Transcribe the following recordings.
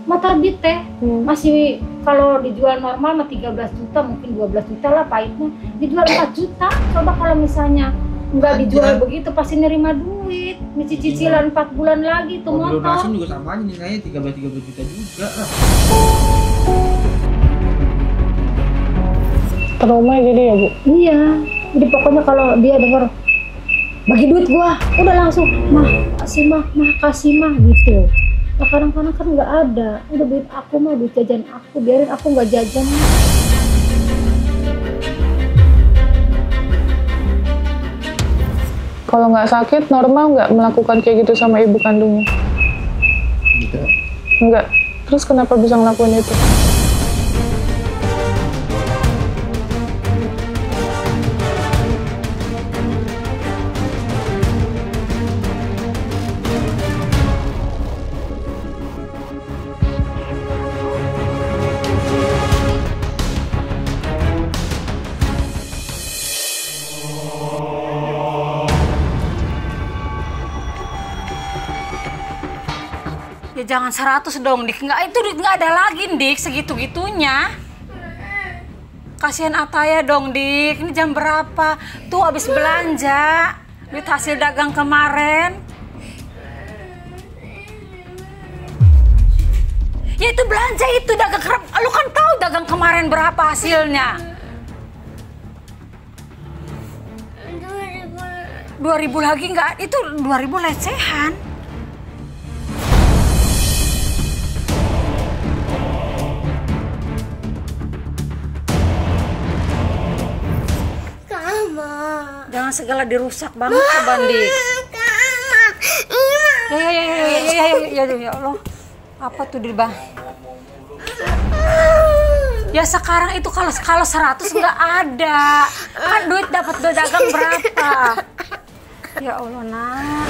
Mata bit teh masih kalau dijual normal mah 13 juta, mungkin 12 juta lah pahitnya. Dijual 4 juta. Coba kalau misalnya nggak dijual begitu pasti nerima duit. Mesti cicilan 4 bulan lagi tuh motor. Lunasin juga sama aja nilainya 13 juta juga lah. Trauma jadi ya Bu? Iya. Jadi pokoknya kalau dia dengar bagi duit gua, udah langsung mah kasih mah gitu. Nah, kadang-kadang kan nggak ada, udah duit aku mah duit jajan aku, biarin aku nggak jajan. Kalau nggak sakit, normal nggak melakukan kayak gitu sama ibu kandungnya? Gitu. Enggak. Terus kenapa bisa ngelakuin itu? Ya jangan 100 dong, Dik. Nggak, itu duit nggak ada lagi, Dik, segitu-gitunya. Kasihan Ataya dong, Dik. Ini jam berapa? Tuh habis belanja. Duit hasil dagang kemarin. Ya itu belanja itu dagang kemarin. Lu kan tahu dagang kemarin berapa hasilnya. 2.000 lagi nggak? Itu 2.000 lecehan. Jangan segala dirusak banget ya Bandi. Ya Allah. Apa tuh di bang? Ya sekarang itu kalau 100 nggak ada. Kan duit dapat dagang berapa? Ya Allah nak.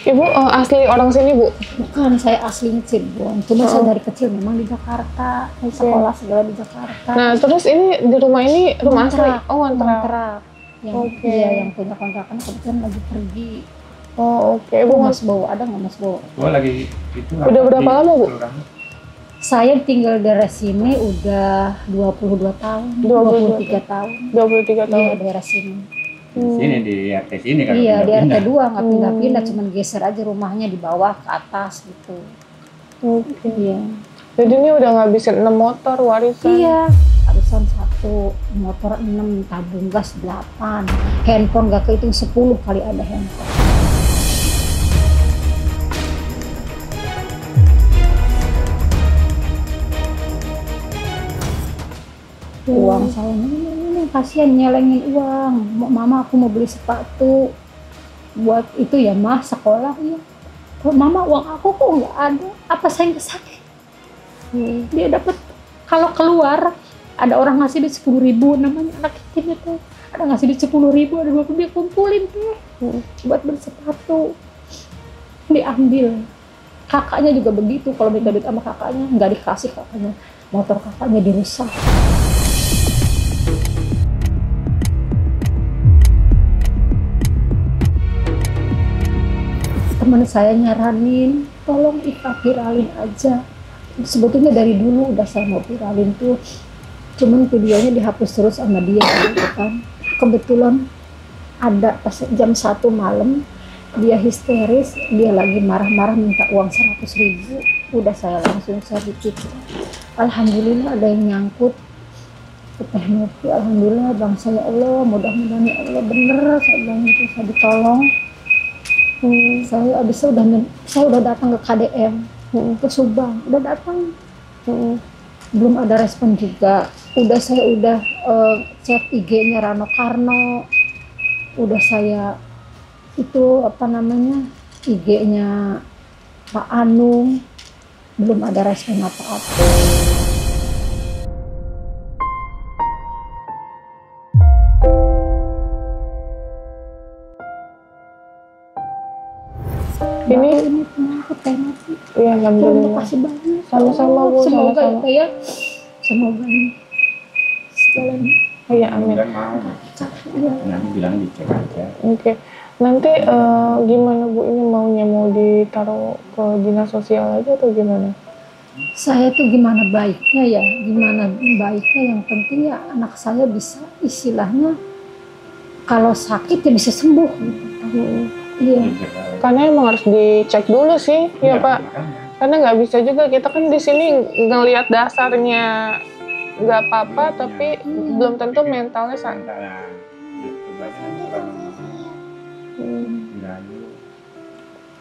Ibu asli orang sini Bu? Bukan, saya aslinya Cirebon. Cuma saya dari kecil memang di Jakarta, sekolah segala di Jakarta. Nah terus ini di rumah ini rumah asli? Oh ngontrak. Yang iya, yang punya kontrakan kebetulan lagi pergi. Oh oke. Ibu Mas Bowo, ada nggak Mas Bowo? Gua lagi itu. Udah berapa lama Bu? Saya tinggal di daerah sini udah 22 tahun, 23 tahun. 23 tahun? Iya, daerah sini. Sini di RT sini kan. Iya, di RT 2 nggak pindah-pindah, cuman geser aja rumahnya di bawah ke atas gitu. Oke. Iya. Jadi ini udah ngabisin 6 motor warisan? Iya, warisan 1, motor 6, tabung gas 8, handphone gak kehitung 10 kali ada handphone. Uang saya ini kasihan nyelengin uang. Mama aku mau beli sepatu buat itu ya mah sekolah ya. Kok Mama uang aku kok nggak ada? Apa saya nggak sakit? Dia dapat kalau keluar ada orang ngasih di 10.000 namanya anak yatim itu. Ada ngasih di 10.000, ada 20 dia kumpulin tuh buat beli sepatu. Diambil. Kakaknya juga begitu, kalau minta duit sama kakaknya nggak dikasih kakaknya. Motor kakaknya dirusak. Teman saya nyaranin, tolong viralin aja. Sebetulnya dari dulu udah saya mau viralin tuh, cuman videonya dihapus terus sama dia gitu kan. Kebetulan ada pas jam 1 malam, dia histeris, dia lagi marah-marah minta uang 100.000. Udah saya langsung bikin. Alhamdulillah ada yang nyangkut ke Teh Novi. Alhamdulillah bang saya, Allah mudah-mudahan ya Allah bener, saya bilang gitu, saya ditolong. Saya udah datang ke KDM, ke Subang, udah datang, belum ada respon juga. Saya udah chat IG-nya Rano Karno, udah saya itu IG-nya Pak Anung, belum ada respon apa-apa. Ini penakut Teh mati. Iya, Terima alhamdulillah. kasih banyak. Sama-sama, Bu, Semoga sama-sama. ya, semoga ini segalanya. Iya, amin. Dan mau. Iya. Nanti bilang dicek aja. Oke. Nanti gimana Bu, ini maunya mau ditaruh ke dinas sosial aja atau gimana? Saya tuh gimana baiknya ya, gimana baiknya, yang penting ya anak saya bisa istilahnya kalau sakit ya bisa sembuh gitu. Iya. Karena emang harus dicek dulu sih, ya Pak. Karena nggak bisa juga, kita kan di sini ngelihat dasarnya nggak apa-apa, tapi belum tentu mentalnya santai.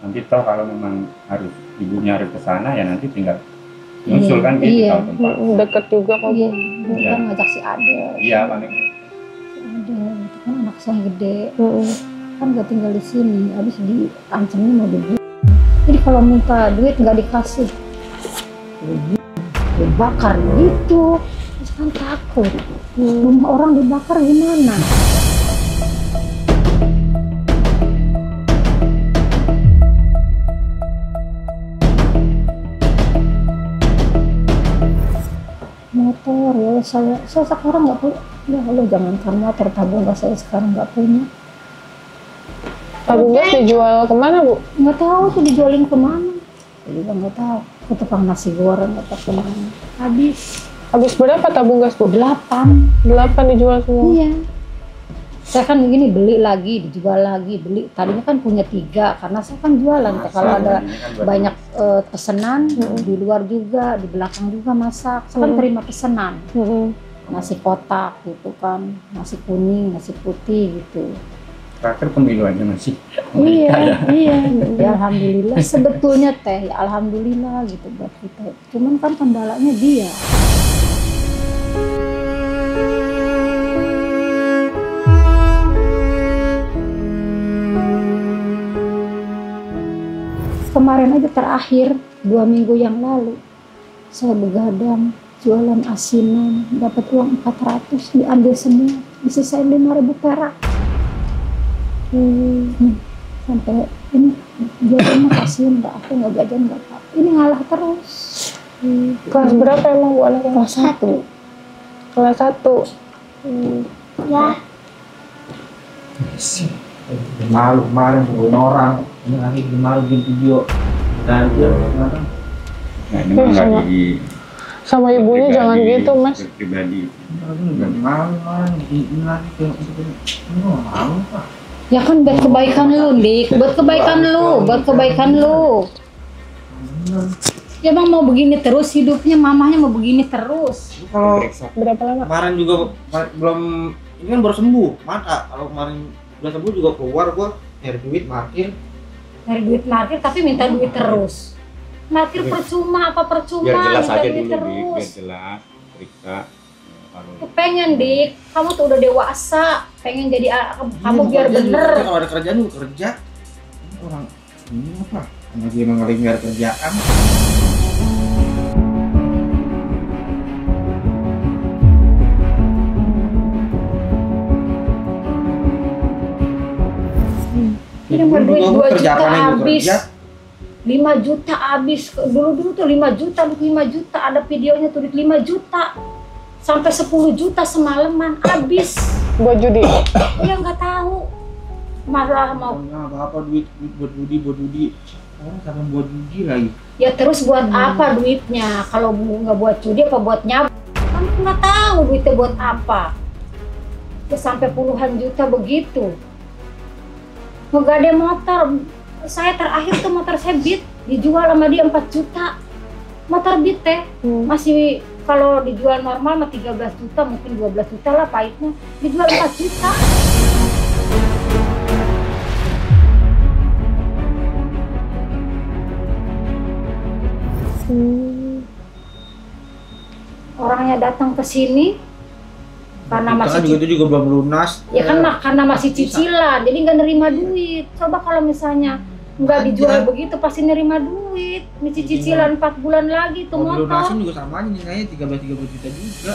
Nanti toh kalau memang harus ibunya harus ke sana ya nanti tinggal nyusul kan gitu Iya. tahu tempat. Deket juga kok Iya, Bu. kan ngajak si Ade. Iya paling. Ada, itu kan anak saya gede, kan gak tinggal di sini, habis diancamnya mau dibunuh. Jadi kalau minta duit nggak dikasih, dibakar gitu, terus kan takut. Rumah orang dibakar gimana? Motor ya, saya sekarang nggak punya. Ya Allah, jangankan motor, tabung gas saya sekarang nggak punya. Tabung gas dijual kemana Bu? Nggak tahu tuh dijualin kemana. Saya juga nggak tahu. Ke tukang nasi goreng atau kemana. Habis Habis berapa tabung gas Bu? 8. 8 dijual semua. Iya. Saya kan begini, beli lagi, dijual lagi, beli. Tadinya kan punya 3 karena saya kan jualan. Kalau ada banyak pesanan di luar juga, di belakang juga masak. Saya kan terima pesanan. Nasi kotak gitu kan, nasi kuning, nasi putih gitu. Terakhir pemilu aja masih. Iya, iya. Ya alhamdulillah. Sebetulnya teh, ya alhamdulillah gitu buat kita. Cuman kan kendalanya dia. Kemarin aja terakhir 2 minggu yang lalu saya begadang jualan asinan, dapat uang 400, diambil semua, disisain 5.000 perak. Sampai ini jajan kasihin, nggak, aku nggak jajan nggak apa, ini ngalah terus. Kelas berapa emang Bu anaknya? Kelas 1. Kelas 1. Ya. Malu kemarin pukulin orang. Ini lagi malu bikin video. Dan dia kenapa? Nah ini mah nggak di Sama ibunya pribadi, jangan gitu Mas. Pribadi. Malu ini lagi ini malu Pak. Ya kan buat kebaikan lu, Dik. Buat kebaikan lu, buat kebaikan lu. Ya bang mau begini terus hidupnya, mamahnya mau begini terus. Kalau Berapa lama? kemarin juga belum, ini kan baru sembuh. Mata kalau kemarin udah sembuh juga keluar gua nyari duit parkir. Nyari duit parkir tapi minta duit terus. Parkir percuma apa percuma, Biar jelas minta aja duit dulu Dik, terus. biar jelas. Periksa. Aku pengen Dik, kamu tuh udah dewasa, pengen jadi kamu biar bener. Kalau ada kerjaan lu kerja. Ini orang ini apa? Karena dia emang lagi nggak ada kerjaan. Ini mau duit 2 kerja juta apa nih, gua habis. kerja? 5 juta habis. Dulu tuh 5 juta, 5 juta ada videonya tuh 5 juta. Sampai 10 juta semalaman habis. Buat judi. Ya nggak tahu. Malah mau. Apa duit buat judi. Orang sampai buat judi lagi. Ya terus buat apa duitnya? Kalau nggak buat judi apa buat nyabut? Kan nggak tahu duitnya buat apa. Ya sampai puluhan juta begitu. Nggak ada motor. Saya terakhir tuh motor saya Beat dijual sama dia 4 juta. Motor Beat teh masih kalau dijual normal mah 13 juta, mungkin 12 juta lah pahitnya. Dijual 4 juta. Orangnya datang ke sini karena masih Juga itu juga belum lunas. ya kan karena masih cicilan, jadi nggak nerima duit. Coba kalau misalnya nggak dijual begitu pasti nerima duit. Ini cicilan 4 bulan lagi tuh Kalau lunasin motor. juga sama aja nilainya 13 juta juga.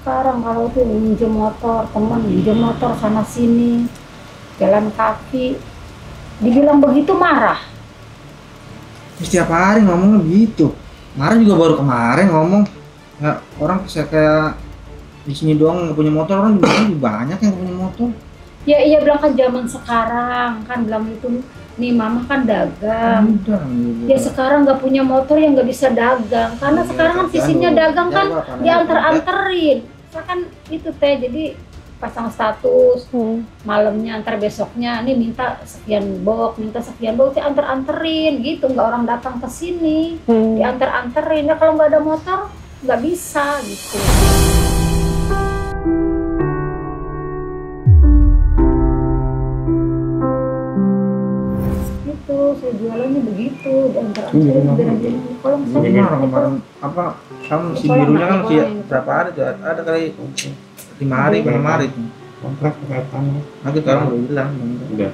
Sekarang kalau tuh minjem motor, teman minjem motor sana sini, jalan kaki. Dibilang begitu marah. Setiap hari ngomongnya begitu. Kemarin juga baru kemarin ngomong, ya orang bisa kayak di sini doang nggak punya motor, orang juga banyak yang punya motor. Ya iya bilang kan zaman sekarang kan bilang itu nih mama kan dagang. Udah, Ya sekarang nggak punya motor yang nggak bisa dagang karena sekarang kan visinya dagang kan diantar-anterin. Kan itu teh jadi pasang status malamnya antar besoknya nih minta sekian box diantar-anterin gitu, nggak orang datang ke sini diantar-anterin. Ya kalau nggak ada motor nggak bisa gitu. Saya jualannya begitu diantar-anterin. Kalau misalnya apa kamu si birunya kan masih berapa hari tuh? Ada kali 5 hari, 6 hari tuh. Kontrak kelihatannya. Nanti sekarang udah hilang. Udah.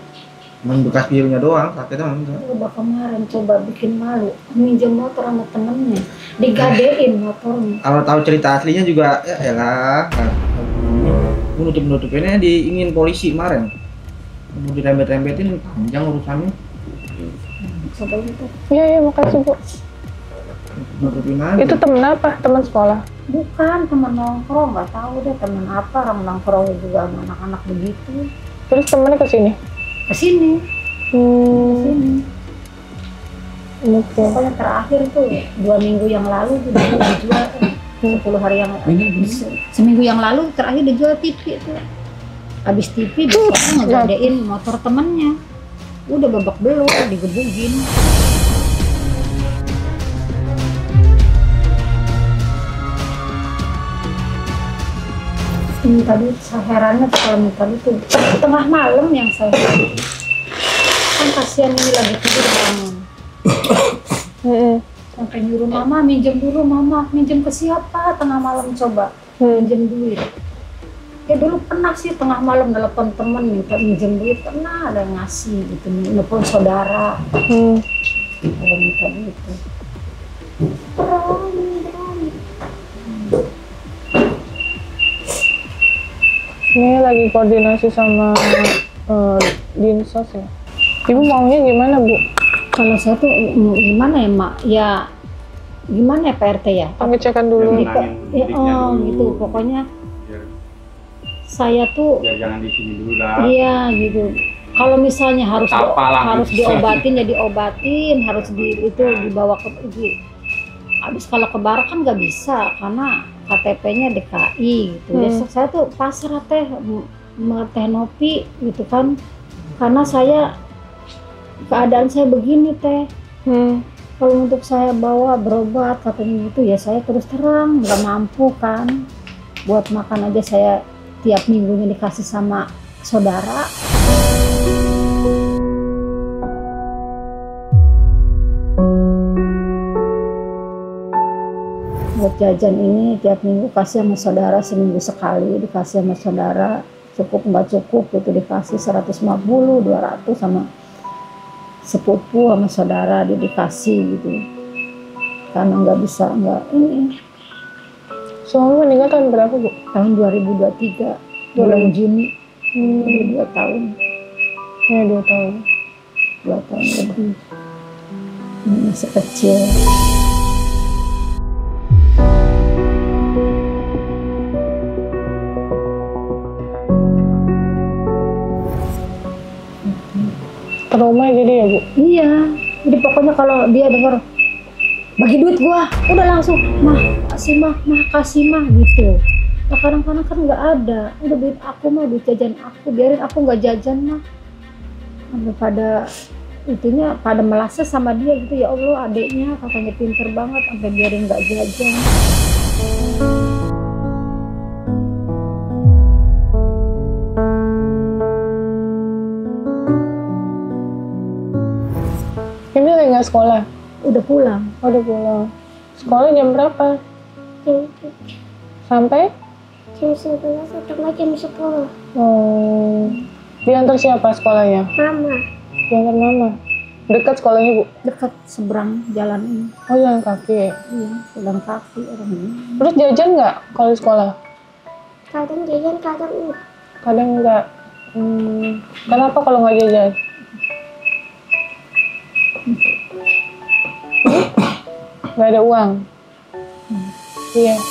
Cuman bekas birunya doang, sakitnya enggak. Coba kemarin coba bikin malu, minjem motor sama temennya, digadein motornya. Kalau tahu cerita aslinya juga ya lah. Nutup-nutupinnya diingin polisi kemarin. Mau dirembet-rembetin panjang urusannya. Coba itu. Iya, makasih Bu. Nutupin aja. Itu temen apa? Teman sekolah? Bukan teman nongkrong, nggak tahu deh teman apa, orang nongkrong juga sama anak-anak begitu. Terus temennya ke sini? Ke sini. Ke sini. Oke. Pokoknya terakhir tuh 2 minggu yang lalu juga dijual 10 hari yang seminggu yang lalu terakhir dijual TV tuh. Habis TV besoknya ngegadein motor temennya. Udah babak belur, digebugin. Ini tadi saya herannya tuh kalau tadi tuh tengah malam yang saya kan kasihan ini lagi tidur bangun. Sampai nyuruh mama minjem dulu, mama minjem ke siapa tengah malam coba minjem duit. Ya dulu pernah sih tengah malam nelpon temen minta minjem duit, pernah ada yang ngasih gitu, nelpon saudara kalau minta gitu. Ini lagi koordinasi sama Dinsos ya. Ibu maunya gimana Bu? Kalau saya tuh gimana ya Mak? Ya gimana ya Pak RT ya? Pengecekan dulu. Ya, gitu pokoknya. Saya tuh Biar jangan di sini dulu lah. iya gitu. Kalau misalnya harus Apalah, gitu. diobatin ya diobatin, harus itu dibawa ke habis kalau ke Barak kan nggak bisa karena KTP-nya DKI gitu. Ya, saya tuh pasrah teh teh Nopi gitu kan. Karena saya keadaan saya begini teh. Kalau untuk saya bawa berobat katanya gitu ya saya terus terang nggak mampu kan. Buat makan aja saya tiap minggunya dikasih sama saudara. Buat jajan ini tiap minggu kasih sama saudara, seminggu sekali dikasih sama saudara. Cukup nggak cukup itu dikasih 150, 200 sama sepupu sama saudara dikasih gitu. Karena nggak bisa ini. Suami meninggal tahun berapa Bu? Tahun 2023 bulan Juni. 2 tahun. Ya 2 tahun. 2 tahun lebih. Masih kecil. Trauma jadi ya Bu? Iya. Jadi pokoknya kalau dia dengar bagi duit gua, udah langsung mah kasih mah gitu. Nah, kadang-kadang kan nggak ada, udah duit aku mah duit jajan aku, biarin aku nggak jajan mah. Pada itunya pada melaseh sama dia gitu, ya Allah adiknya katanya pinter banget sampai biarin nggak jajan. Ini lagi nggak sekolah? Udah pulang. Oh, udah pulang. Sekolah jam berapa? Sampai? Jam 11 atau jam 10. Oh, diantar siapa sekolahnya? Mama. Diantar mama. Dekat sekolahnya Bu? Dekat seberang jalan ini. Oh, jalan kaki. Iya, jalan kaki orang ini. Terus jajan nggak kalau di sekolah? Kadang jajan, kadang enggak. Kadang enggak. Kenapa kalau nggak jajan? Nggak ada uang. Iya.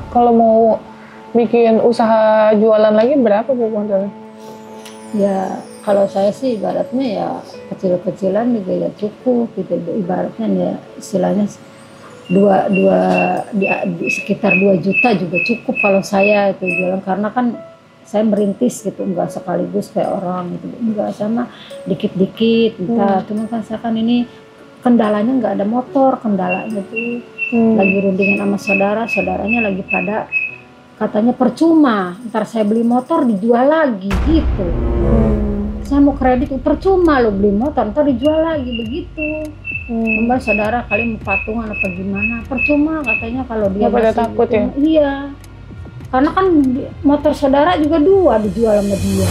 Kalau mau bikin usaha jualan lagi berapa Bu modalnya? Ya kalau saya sih ibaratnya ya kecil-kecilan juga ya cukup gitu, ibaratnya ya istilahnya sekitar 2 juta juga cukup kalau saya itu jualan, karena kan saya merintis gitu, enggak sekaligus kayak orang gitu, enggak, sama dikit-dikit entah. Cuma kan saya kan ini kendalanya nggak ada motor, kendalanya tuh lagi rundingan sama saudaranya lagi pada katanya percuma, ntar saya beli motor dijual lagi gitu. Saya mau kredit percuma lo beli motor, ntar dijual lagi begitu. Mbak saudara kali mau patungan apa gimana, percuma katanya kalau dia pada takut gitu. ya? Iya, karena kan motor saudara juga 2 dijual sama dia.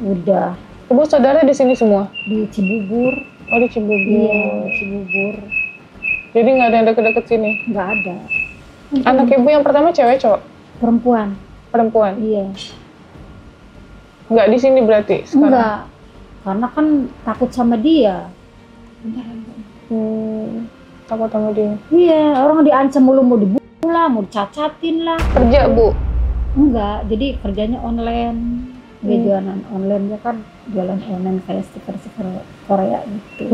Udah. Ibu saudara di sini semua? Di Cibubur. Oh di Cibubur. Iya, Cibubur. Jadi nggak ada yang deket-deket sini? Nggak ada. Anak ibu yang pertama cewek cowok? Perempuan. Perempuan? Iya. Nggak di sini berarti sekarang? Enggak. Karena kan takut sama dia. Takut sama dia? Iya, orang diancam mulu, mau dibunuh lah, mau dicacatin lah. Kerja Bu? Enggak, jadi kerjanya online. Dia jualan online, dia kan jualan online kayak stiker-stiker Korea gitu.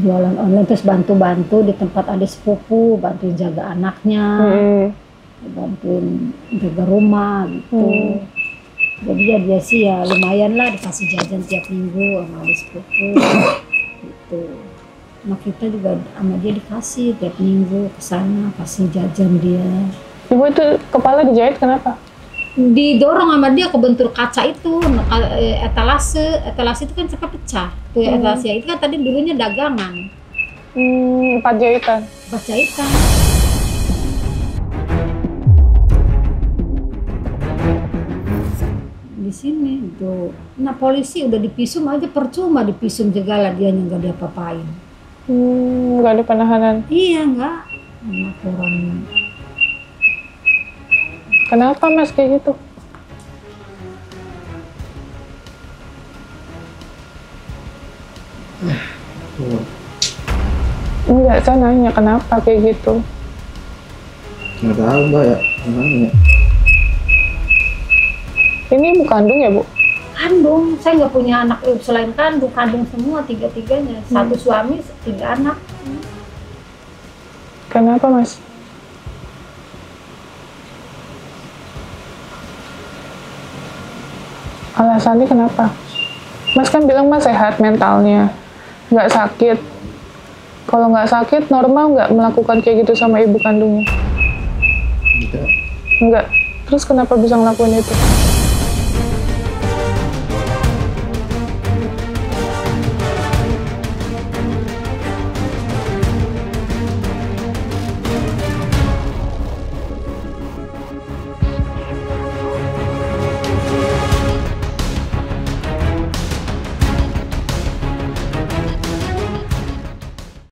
Jualan online terus bantu-bantu di tempat adik sepupu, bantuin jaga anaknya, bantuin jaga rumah gitu. Jadi ya dia sih ya lumayan lah dikasih jajan tiap minggu sama adik sepupu gitu. Nah kita juga sama dia dikasih tiap minggu kesana kasih jajan dia. Ibu itu kepala dijahit kenapa? Didorong sama dia ke bentur kaca itu, etalase itu kan sampai pecah tuh etalase itu kan tadi dulunya dagangan. 4 jahitan. 4 jahitan. Di sini tuh, nah polisi udah dipisum aja percuma, dipisum segala, dia nggak diapa-apain. Nggak ada penahanan. Iya nggak, laporan. Kenapa Mas kayak gitu? Enggak, saya nanya kenapa kayak gitu. Nggak tahu Mbak ya, gimana ya? Ini ibu kandung ya Bu? Kandung, saya nggak punya anak selain kandung semua tiga-tiganya. 1 suami, 3 anak. Kenapa Mas? Alasannya kenapa? Mas kan bilang Mas sehat mentalnya, nggak sakit. Kalau nggak sakit, normal nggak melakukan kayak gitu sama ibu kandungnya? Tidak. Nggak. Terus kenapa bisa ngelakuin itu?